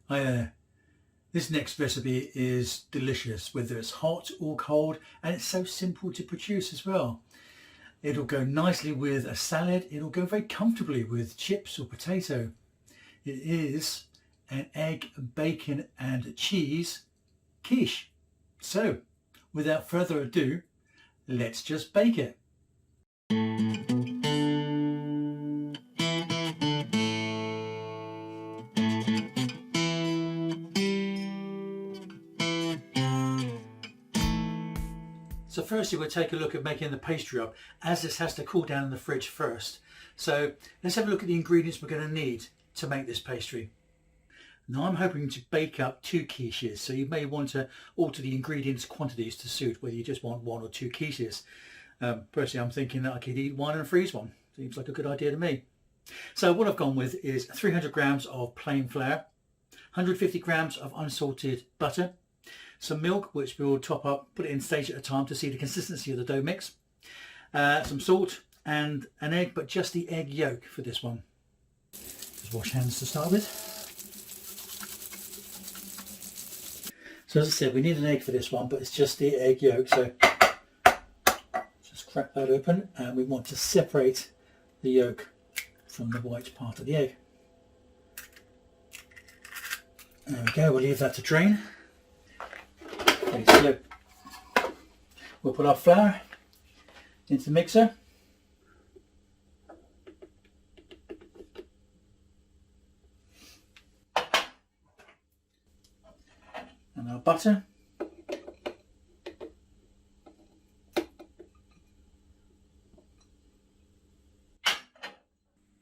Hi there. This next recipe is delicious, whether it's hot or cold, and it's so simple to produce as well. It'll go nicely with a salad. It'll go very comfortably with chips or potato. It is an egg, bacon and cheese quiche. So, without further ado, let's just bake it. So firstly, we'll take a look at making the pastry up, as this has to cool down in the fridge first. So let's have a look at the ingredients we're going to need to make this pastry. Now I'm hoping to bake up 2 quiches, so you may want to alter the ingredients quantities to suit whether you just want 1 or 2 quiches. Personally, I'm thinking that I could eat 1 and freeze 1. Seems like a good idea to me. So what I've gone with is 300 grams of plain flour, 150 grams of unsalted butter, some milk, which we'll top up, put it in stage at a time to see the consistency of the dough mix, some salt and an egg, but just the egg yolk for this one. Just wash hands to start with. So as I said, we need an egg for this one, but it's just the egg yolk, so just crack that open, and we want to separate the yolk from the white part of the egg. There we go, we'll leave that to drain. Okay, so we'll put our flour into the mixer. And our butter.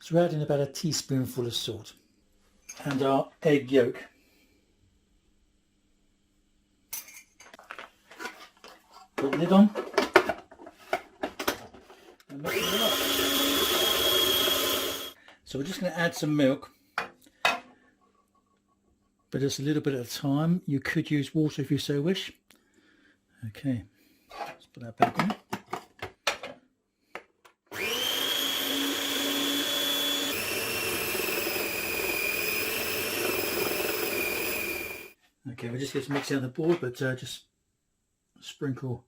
So we're adding about a teaspoonful of salt. And our egg yolk. Put the lid on and mix it up. So we're just going to add some milk, but just a little bit at a time. You could use water if you so wish. Okay, let's put that back in. Okay, we're just going to mix it on the board, but just sprinkle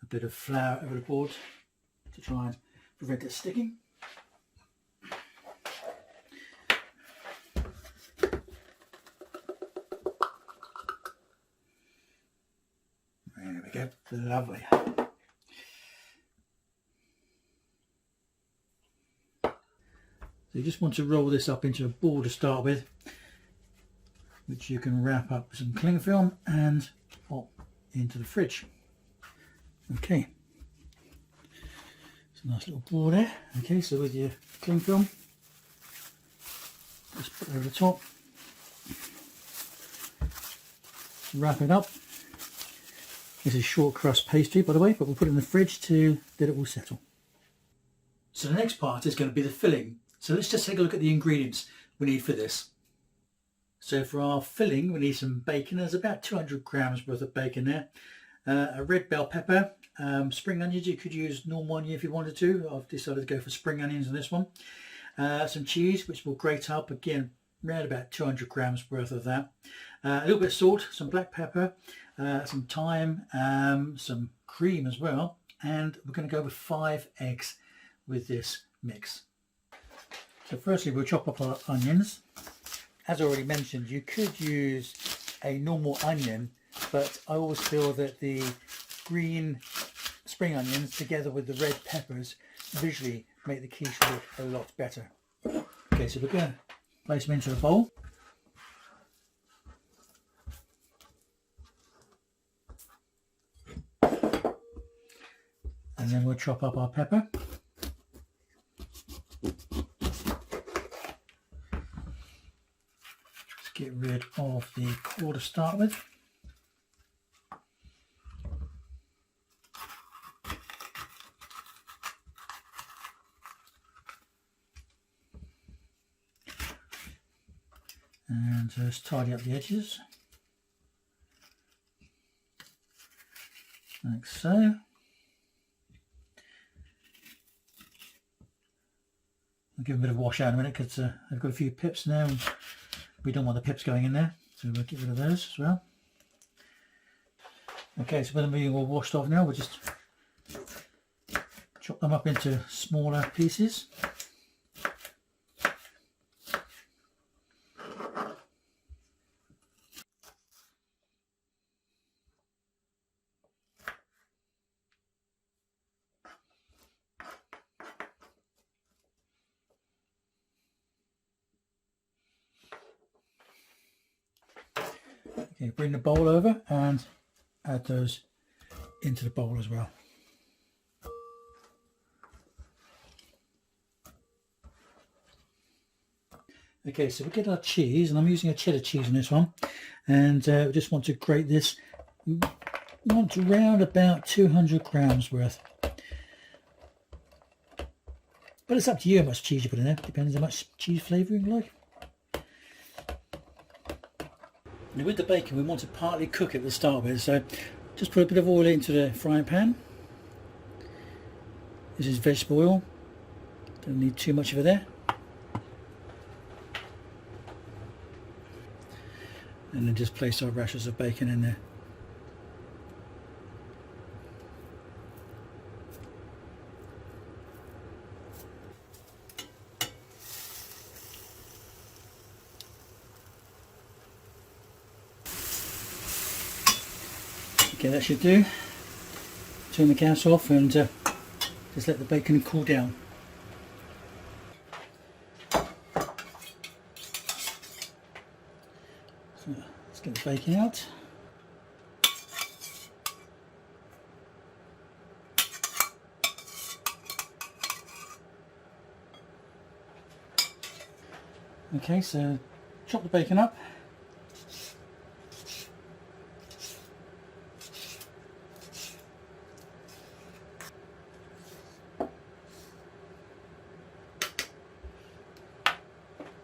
a bit of flour over the board to try and prevent it sticking. There we go, lovely. So you just want to roll this up into a ball to start with, which you can wrap up with some cling film and pop into the fridge. Okay, it's a nice little ball there. Okay, so with your cling film, just put it over the top, wrap it up. This is short crust pastry, by the way, but we'll put it in the fridge to let it all settle. So the next part is going to be the filling. So let's just take a look at the ingredients we need for this. So for our filling, we need some bacon. There's about 200 grams worth of bacon there. A red bell pepper, spring onions. You could use normal onion if you wanted to. I've decided to go for spring onions on this one. Some cheese, which we'll grate up, again around about 200 grams worth of that. A little bit of salt, some black pepper, some thyme, some cream as well, and we're going to go with 5 eggs with this mix. So firstly, we'll chop up our onions. As already mentioned, you could use a normal onion, but I always feel that the green spring onions together with the red peppers visually make the quiche look a lot better. Okay, so we're going to place them into a bowl. And then we'll chop up our pepper. Just get rid of the core to start with. And just tidy up the edges, like so. I'll give them a bit of wash out in a minute because I've got a few pips now and we don't want the pips going in there. So we'll get rid of those as well. Okay, so when they're being all washed off now, we'll just chop them up into smaller pieces. Okay, bring the bowl over and add those into the bowl as well. Okay, so we get our cheese, and I'm using a cheddar cheese on this one, and we just want to grate this. We want around about 200 grams worth. But it's up to you how much cheese you put in there. Depends how much cheese flavouring you like. Now with the bacon, we want to partly cook it to start with, so just put a bit of oil into the frying pan. This is vegetable oil. Don't need too much of it there. And then just place our rashers of bacon in there. Okay, that should do. Turn the gas off and just let the bacon cool down. So let's get the bacon out. Okay, so chop the bacon up.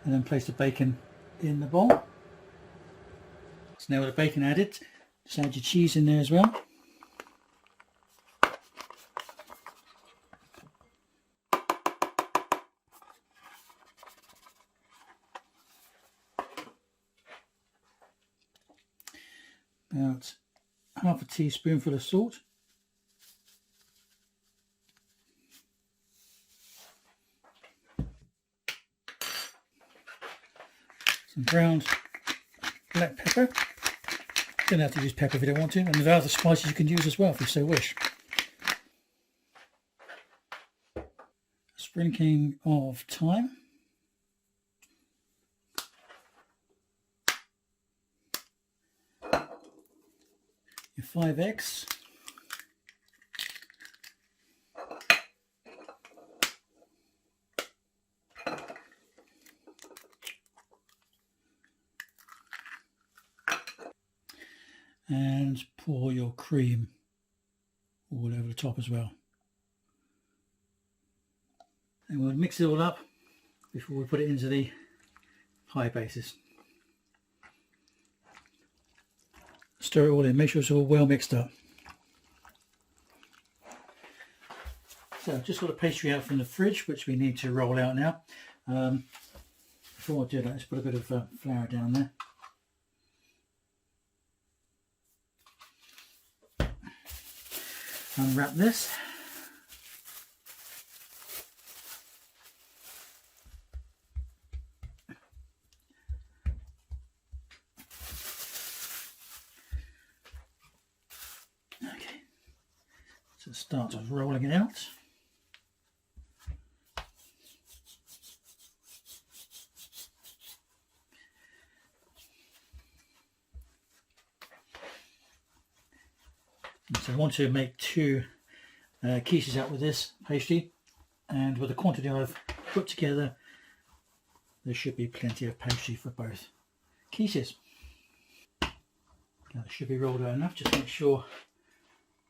And then place the bacon in the bowl. So now with the bacon added, just add your cheese in there as well. About half a teaspoonful of salt. Some ground black pepper. You don't have to use pepper if you don't want to, and there are other spices you can use as well if you so wish. A sprinkling of thyme. Your 5 eggs. And pour your cream all over the top as well. And we'll mix it all up before we put it into the pie bases. Stir it all in, make sure it's all well mixed up. So I've just got a pastry out from the fridge, which we need to roll out now. Before I do that, let's put a bit of flour down there. Unwrap this. Okay, so it starts with rolling it out. So I want to make 2 quiches out with this pastry, and with the quantity I've put together, there should be plenty of pastry for both quiches. Now it should be rolled out enough, just make sure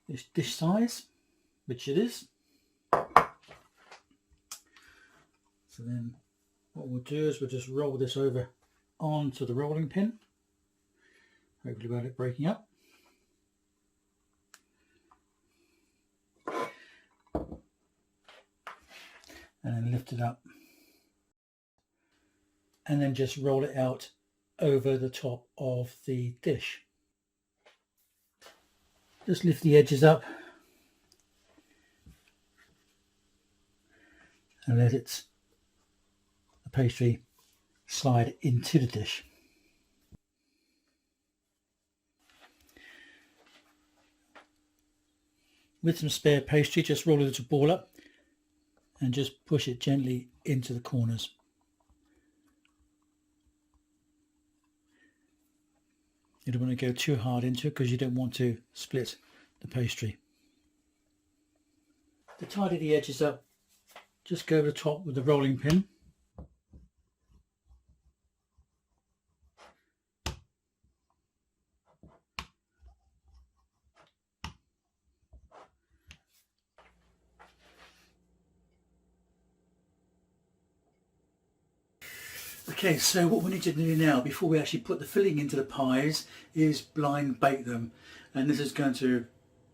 it's dish size, which it is. So then what we'll do is we'll just roll this over onto the rolling pin, hopefully without it breaking up. And then lift it up, and then just roll it out over the top of the dish. Just lift the edges up and let the pastry slide into the dish. With some spare pastry, just roll a little ball up and just push it gently into the corners. You don't want to go too hard into it because you don't want to split the pastry. To tidy the edges up, just go over the top with the rolling pin. Okay, so what we need to do now before we actually put the filling into the pies is blind bake them, and this is going to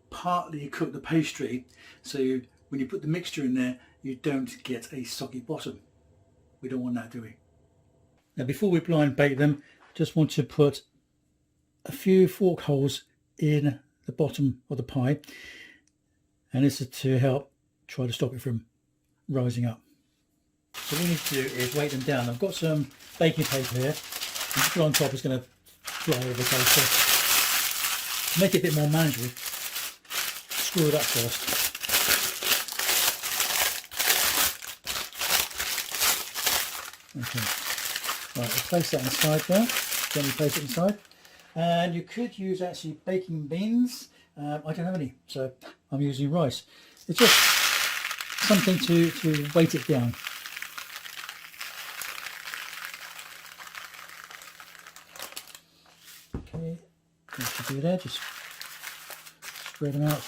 partly cook the pastry, so when you put the mixture in there you don't get a soggy bottom. We don't want that, do we? Now before we blind bake them, just want to put a few fork holes in the bottom of the pie, and this is to help try to stop it from rising up. So what we need to do is weight them down. I've got some baking paper here, and just put on top is going to dry over the place. So to make it a bit more manageable, screw it up first. Okay, right, we'll place that inside there, gently place it inside. And you could use actually baking beans. I don't have any, so I'm using rice. It's just something to weight it down. Okay, what you do there, just spread them out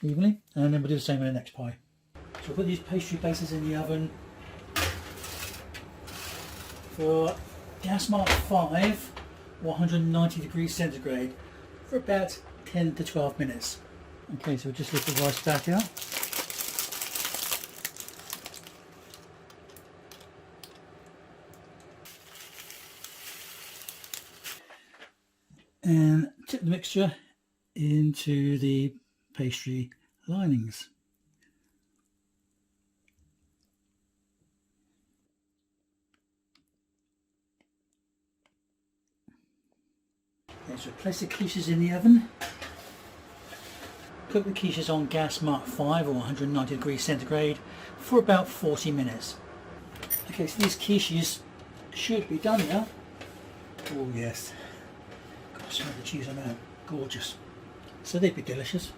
evenly, and then we'll do the same with the next pie. So we'll put these pastry bases in the oven for gas mark 5, 190 degrees centigrade, for about 10 to 12 minutes. Okay, so we'll just lift the rice back out. And tip the mixture into the pastry linings. Okay, so place the quiches in the oven. Cook the quiches on gas mark 5 or 190 degrees centigrade for about 40 minutes. Okay, so these quiches should be done now. Oh yes. Got to smell the cheese on that. Gorgeous. So they'd be delicious.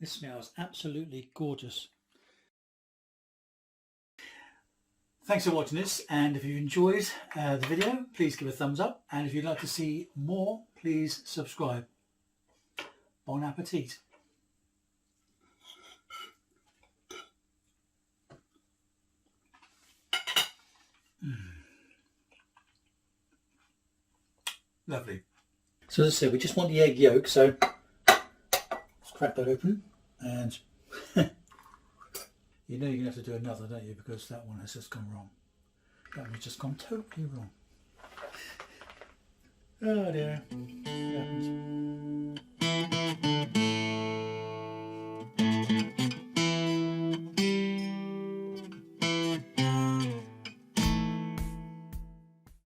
This smells absolutely gorgeous. Thanks for watching this, and if you enjoyed the video, please give a thumbs up, and if you'd like to see more, please subscribe. Bon appetit. Lovely. So as I said, we just want the egg yolk, so let's crack that open, and you know you're going to have to do another, don't you, because that one has just gone wrong. That one's just gone totally wrong. Oh dear, it happens.